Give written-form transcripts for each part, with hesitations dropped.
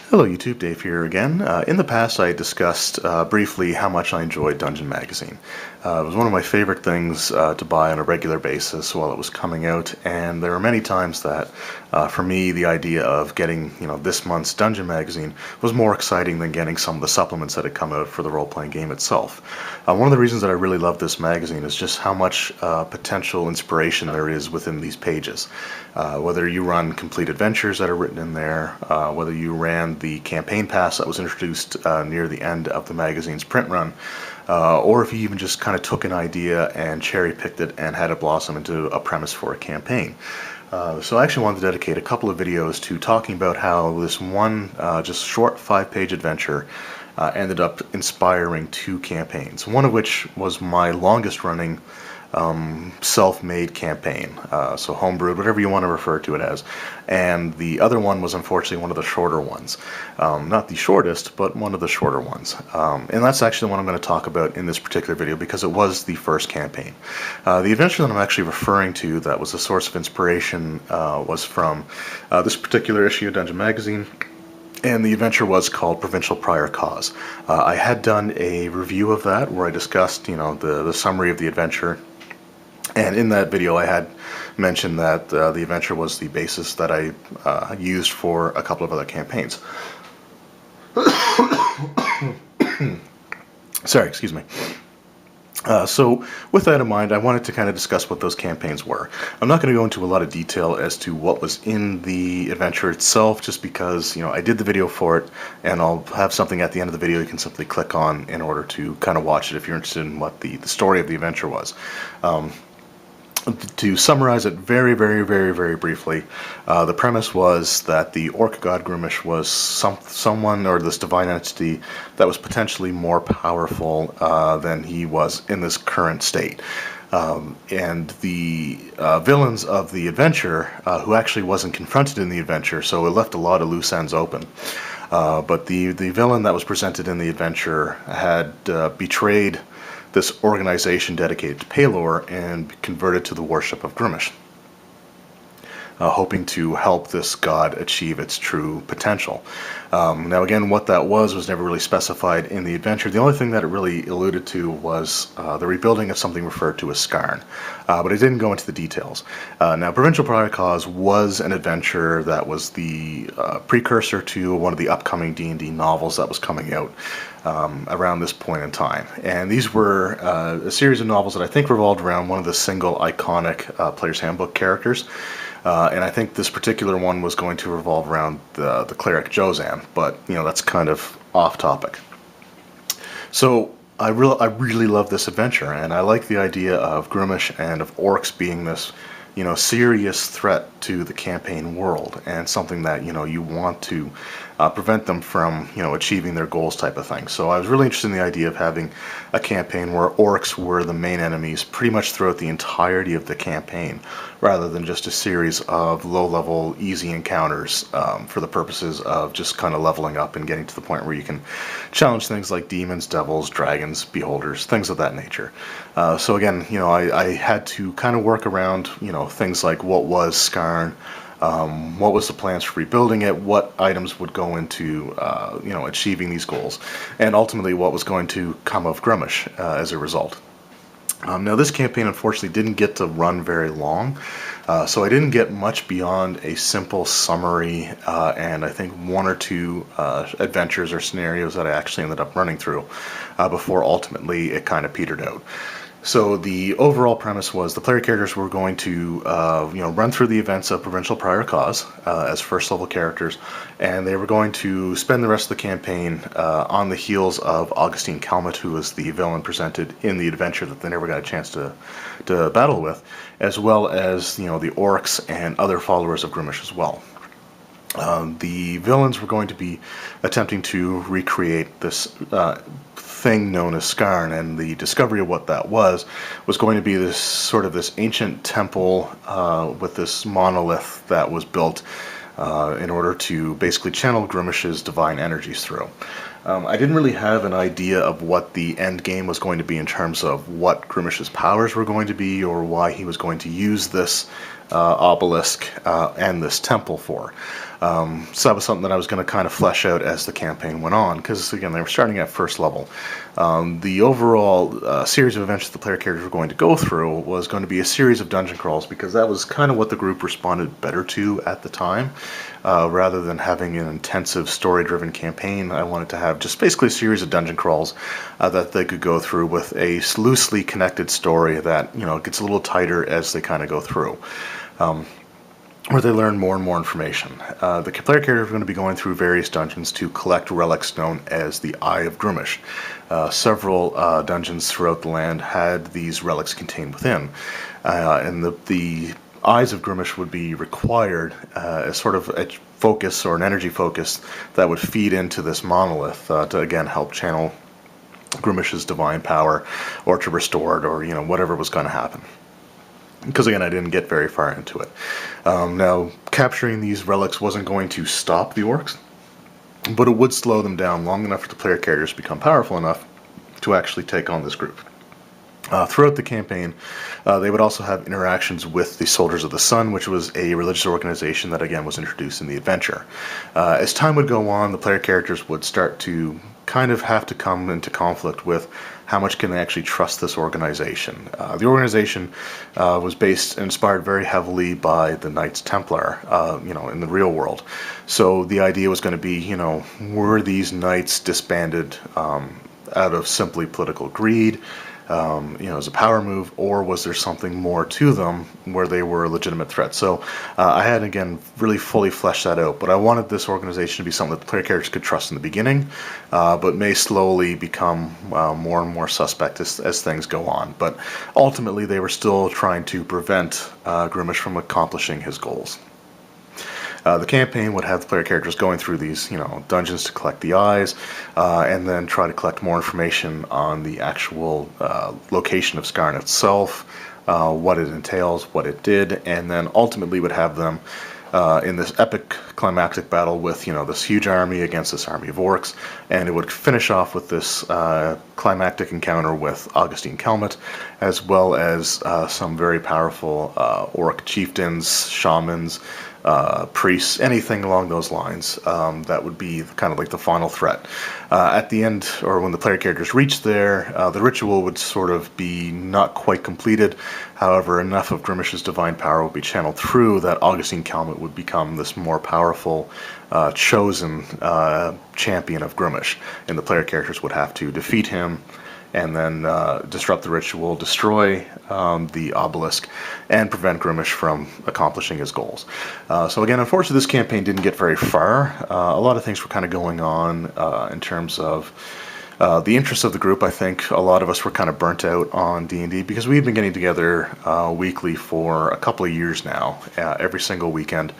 Hello YouTube, Dave here again. In the past I discussed briefly how much I enjoyed Dungeon Magazine. It was one of my favorite things to buy on a regular basis while it was coming out, and there were many times that for me the idea of getting this month's Dungeon Magazine was more exciting than getting some of the supplements that had come out for the role-playing game itself. One of the reasons that I really love this magazine is just how much potential inspiration there is within these pages. Whether you run complete adventures that are written in there, whether you ran the campaign pass that was introduced near the end of the magazine's print run, or if you even just kind of took an idea and cherry-picked it and had it blossom into a premise for a campaign. So I actually wanted to dedicate a couple of videos to talking about how this one just short 5-page adventure ended up inspiring 2 campaigns, one of which was my longest running self-made campaign, so homebrewed, whatever you want to refer to it as, and the other one was unfortunately one of the shorter ones. Not the shortest, but one of the shorter ones. And that's actually the one I'm going to talk about in this particular video because it was the first campaign. The adventure that I'm actually referring to that was a source of inspiration was from this particular issue of Dungeon Magazine. And the adventure was called Provincial Prior Cause. I had done a review of that where I discussed, the summary of the adventure. And in that video I had mentioned that the adventure was the basis that I used for a couple of other campaigns. Sorry, excuse me. So with that in mind, I wanted to kind of discuss what those campaigns were. I'm not going to go into a lot of detail as to what was in the adventure itself, just because, I did the video for it, and I'll have something at the end of the video you can simply click on in order to kind of watch it if you're interested in what the story of the adventure was. To summarize it very, very, very, very briefly, the premise was that the orc god Gruumsh was someone, or this divine entity, that was potentially more powerful than he was in this current state. And the villains of the adventure, who actually wasn't confronted in the adventure, so it left a lot of loose ends open. But the villain that was presented in the adventure had betrayed this organization dedicated to Paylor and converted to the worship of Gruumsh, hoping to help this god achieve its true potential. Now again, what that was never really specified in the adventure. The only thing that it really alluded to was the rebuilding of something referred to as Skarn, but it didn't go into the details. Now Provincial Prior Cause was an adventure that was the precursor to one of the upcoming D&D novels that was coming out around this point in time. And these were a series of novels that I think revolved around one of the single iconic Player's Handbook characters. And I think this particular one was going to revolve around the cleric Jozan, but that's kind of off topic. So I really love this adventure, and I like the idea of Gruumsh and of orcs being this serious threat to the campaign world, and something that you want to prevent them from achieving their goals, type of thing. So I was really interested in the idea of having a campaign where orcs were the main enemies pretty much throughout the entirety of the campaign, rather than just a series of low-level easy encounters for the purposes of just kind of leveling up and getting to the point where you can challenge things like demons, devils, dragons, beholders, things of that nature. So again, I had to kind of work around things like what was Skarn, what was the plans for rebuilding it, what items would go into achieving these goals, and ultimately what was going to come of Gruumsh as a result. Now this campaign unfortunately didn't get to run very long, so I didn't get much beyond a simple summary and I think 1 or 2 adventures or scenarios that I actually ended up running through before ultimately it kind of petered out. So the overall premise was the player characters were going to run through the events of Provincial Prior Cause as first level characters, and they were going to spend the rest of the campaign on the heels of Augustine Calmet, who was the villain presented in the adventure that they never got a chance to battle with, as well as the orcs and other followers of Gruumsh as well. The villains were going to be attempting to recreate this thing known as Skarn, and the discovery of what that was going to be this ancient temple with this monolith that was built in order to basically channel Gruumsh's divine energies through. I didn't really have an idea of what the end game was going to be in terms of what Gruumsh's powers were going to be, or why he was going to use this obelisk and this temple for. So that was something that I was going to kind of flesh out as the campaign went on, because again, they were starting at first level. The overall series of events that the player characters were going to go through was going to be a series of dungeon crawls, because that was kind of what the group responded better to at the time. Rather than having an intensive story-driven campaign, I wanted to have just basically a series of dungeon crawls that they could go through with a loosely connected story that, you know, gets a little tighter as they kind of go through. Where they learn more and more information. The player characters are going to be going through various dungeons to collect relics known as the Eye of Gruumsh. Several dungeons throughout the land had these relics contained within, and the Eyes of Gruumsh would be required as sort of a focus or an energy focus that would feed into this monolith to again help channel Gruumsh's divine power, or to restore it, or, you know, whatever was going to happen. Because again, I didn't get very far into it. Now, capturing these relics wasn't going to stop the orcs, but it would slow them down long enough for the player characters to become powerful enough to actually take on this group. Throughout the campaign, they would also have interactions with the Soldiers of the Sun, which was a religious organization that again was introduced in the adventure. As time would go on, the player characters would start to kind of have to come into conflict with how much can they actually trust this organization. The organization was inspired very heavily by the Knights Templar, you know, in the real world. So the idea was going to be, you know, were these knights disbanded out of simply political greed, you know, as a power move, or was there something more to them where they were a legitimate threat? So I had, again, really fully fleshed that out, but I wanted this organization to be something that the player characters could trust in the beginning, but may slowly become more and more suspect as things go on. But ultimately, they were still trying to prevent Gruumsh from accomplishing his goals. The campaign would have the player characters going through these, you know, dungeons to collect the eyes, and then try to collect more information on the actual location of Skarn itself, what it entails, what it did, and then ultimately would have them in this epic climactic battle with, you know, this huge army against this army of orcs, and it would finish off with this climactic encounter with Augustine Kelmet, as well as some very powerful orc chieftains, shamans, priests, anything along those lines. That would be kind of like the final threat. At the end, or when the player characters reach there, the ritual would sort of be not quite completed. However, enough of Gruumsh's divine power would be channeled through that Augustine Kelmet would become this more powerful, chosen champion of Gruumsh, and the player characters would have to defeat him, and then disrupt the ritual, destroy the obelisk, and prevent Gruumsh from accomplishing his goals. So again, unfortunately, this campaign didn't get very far. A lot of things were kind of going on in terms of the interest of the group. I think a lot of us were kind of burnt out on D&D because we've been getting together weekly for a couple of years now. Every single weekend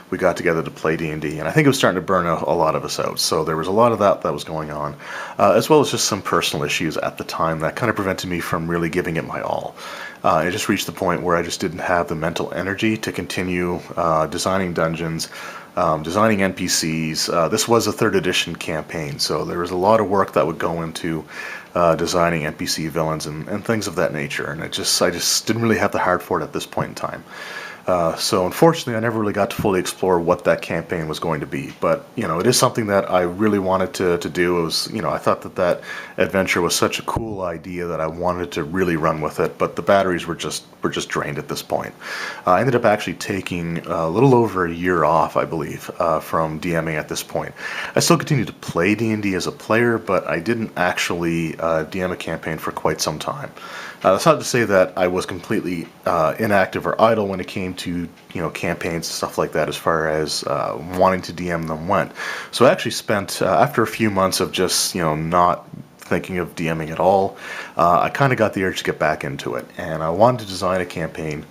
we got together to play D&D, and I think it was starting to burn a lot of us out. So there was a lot of that was going on, as well as just some personal issues at the time that kind of prevented me from really giving it my all. It just reached the point where I just didn't have the mental energy to continue designing dungeons, designing NPCs. This was a 3rd edition campaign, so there was a lot of work that would go into designing NPC villains and things of that nature, and I just didn't really have the heart for it at this point in time. So unfortunately, I never really got to fully explore what that campaign was going to be. But, you know, it is something that I really wanted to do. It was, you know, I thought that adventure was such a cool idea that I wanted to really run with it. But the batteries were just drained at this point. I ended up actually taking a little over a year off, I believe, from DMing at this point. I still continued to play D&D as a player, but I didn't actually DM a campaign for quite some time. That's not to say that I was completely inactive or idle when it came to, you know, campaigns and stuff like that, as far as wanting to DM them went. So I actually spent, after a few months of just, you know, not thinking of DMing at all, I kind of got the urge to get back into it, and I wanted to design a campaign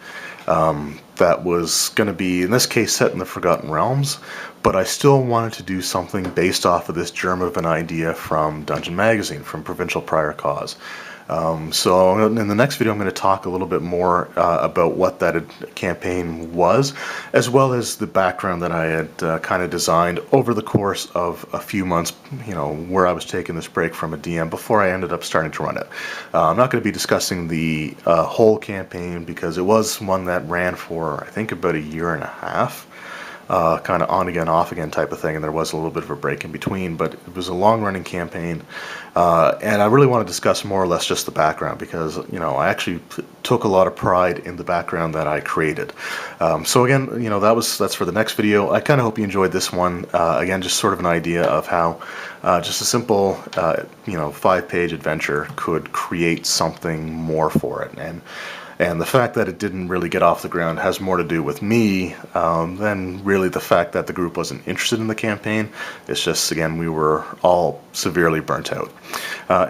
that was going to be, in this case, set in the Forgotten Realms, but I still wanted to do something based off of this germ of an idea from Dungeon Magazine, from Provincial Prior Cause. So in the next video, I'm going to talk a little bit more about what that campaign was, as well as the background that I had kind of designed over the course of a few months, you know, where I was taking this break from a DM before I ended up starting to run it. I'm not going to be discussing the whole campaign because it was one that ran for, I think, about a year and a half. Kind of on again, off again type of thing, and there was a little bit of a break in between, but it was a long-running campaign, and I really want to discuss more or less just the background because, you know, I actually took a lot of pride in the background that I created. So again, you know, that's for the next video. I kind of hope you enjoyed this one. Again, just sort of an idea of how just a simple, you know, 5-page adventure could create something more for it. And the fact that it didn't really get off the ground has more to do with me than really the fact that the group wasn't interested in the campaign. It's just, again, we were all severely burnt out.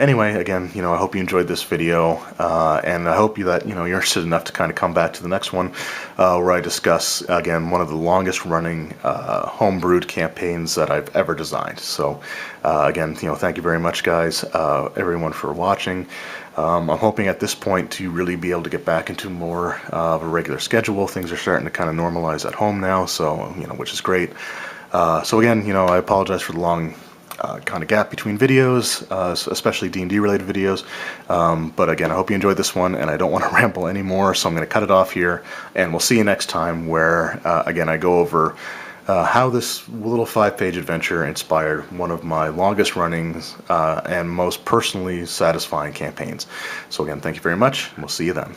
Anyway, again, you know, I hope you enjoyed this video, and I hope that, you know, you're interested enough to kind of come back to the next one where I discuss, again, one of the longest running homebrewed campaigns that I've ever designed. So, again, you know, thank you very much, guys, everyone, for watching. I'm hoping at this point to really be able to get back into more of a regular schedule. Things are starting to kind of normalize at home now, so, you know, which is great. So again, you know, I apologize for the long kind of gap between videos, especially D&D related videos. But again, I hope you enjoyed this one, and I don't want to ramble anymore, so I'm going to cut it off here, and we'll see you next time where, again, I go over how this little 5-page adventure inspired one of my longest running and most personally satisfying campaigns. So again, thank you very much, and we'll see you then.